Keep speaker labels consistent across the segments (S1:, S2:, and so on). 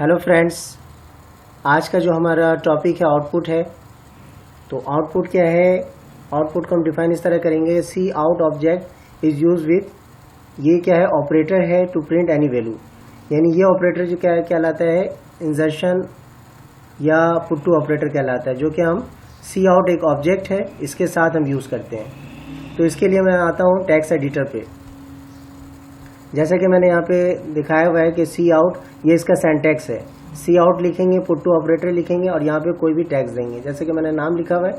S1: Hello friends, आज का जो हमारा टॉपिक है आउटपुट है। तो आउटपुट क्या है? आउटपुट को हम डिफाइन इस तरह करेंगे, cout object is use with, ये क्या है? ऑपरेटर है टू प्रिंट एनी वैल्यू। यानी ये ऑपरेटर जो क्या कहलाता है? इंसर्शन या पुट टू ऑपरेटर कहलाता है, जो कि हम सी आउट एक ऑब्जेक्ट है, इसके साथ हम यूज़ करते हैं। तो इसके लिए मैं आता हूँ टेक्स्ट एडिटर पे। जैसा कि मैंने यहाँ पे दिखाया हुआ है कि सी आउट, ये इसका सिंटैक्स है। सी आउट लिखेंगे, पुट टू ऑपरेटर लिखेंगे और यहाँ पे कोई भी टैक्स देंगे। जैसे कि मैंने नाम लिखा हुआ है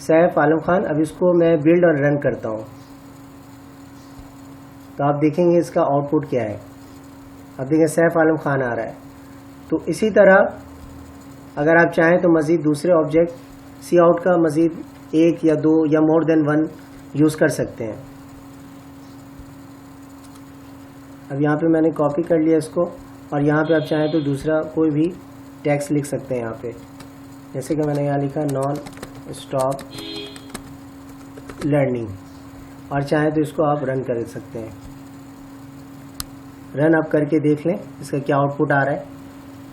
S1: सैफ आलम खान। अब इसको मैं बिल्ड और रन करता हूँ तो आप देखेंगे इसका आउटपुट क्या है। अब देखिए सैफ आलम खान आ रहा है। तो इसी तरह अगर आप चाहें तो मज़ीद दूसरे ऑब्जेक्ट सी आउट का मज़ीद एक या दो या मोर देन वन यूज़ कर सकते हैं। अब यहाँ पे मैंने कॉपी कर लिया इसको और यहाँ पे आप चाहें तो दूसरा कोई भी टेक्स्ट लिख सकते हैं यहाँ पे। जैसे कि मैंने यहाँ लिखा नॉन स्टॉप लर्निंग, और चाहें तो इसको आप रन कर सकते हैं। रन आप करके देख लें इसका क्या आउटपुट आ रहा है।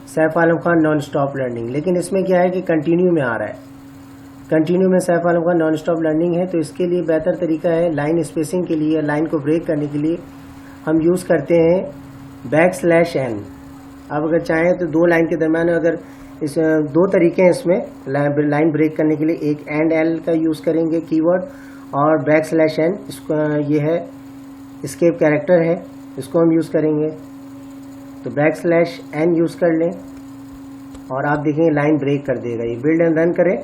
S1: Saif Alam Khan non stop learning, लेकिन इसमें क्या है कि कंटिन्यू में आ रहा है। कंटिन्यू में Saif Alam Khan non stop learning है। तो इसके लिए बेहतर तरीका है, लाइन स्पेसिंग के लिए, लाइन को ब्रेक करने के लिए हम यूज़ करते हैं \n। अब अगर चाहें तो दो लाइन के दरम्यान, अगर इस दो तरीके हैं इसमें लाइन ब्रेक करने के लिए, एक &l का यूज़ करेंगे कीवर्ड, और \n इसको ये है एस्केप कैरेक्टर है, इसको हम यूज़ करेंगे। तो \n यूज़ कर लें और आप देखेंगे लाइन ब्रेक कर देगा। ये बिल्ड एंड रन करें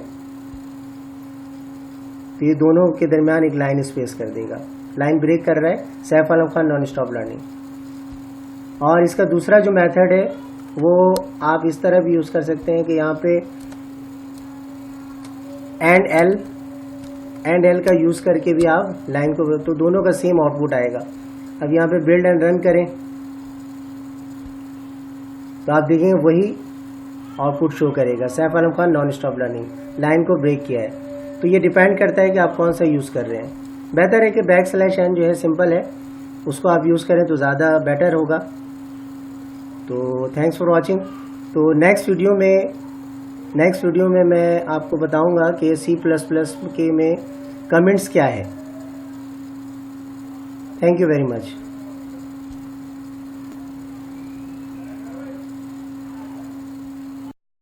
S1: तो ये दोनों के दरमियान एक लाइन स्पेस कर देगा। लाइन ब्रेक कर रहा है Saif Alam Khan non stop learning. और इसका दूसरा जो मेथड है वो आप इस तरह भी यूज़ कर सकते हैं कि यहाँ पे &l का यूज़ करके भी आप लाइन को, तो दोनों का सेम आउटपुट आएगा। अब यहाँ पे बिल्ड एंड रन करें तो आप देखेंगे वही आउटपुट शो करेगा, Saif Alam Khan non stop learning, line को ब्रेक किया है। तो ये डिपेंड करता है कि आप कौन सा यूज़ कर रहे हैं। बेहतर है कि \n जो है सिंपल है, उसको आप यूज़ करें तो ज़्यादा बेटर होगा। तो थैंक्स फॉर वॉचिंग। तो नेक्स्ट वीडियो में मैं आपको बताऊंगा कि C++ के में कमेंट्स क्या है। Thank you very much.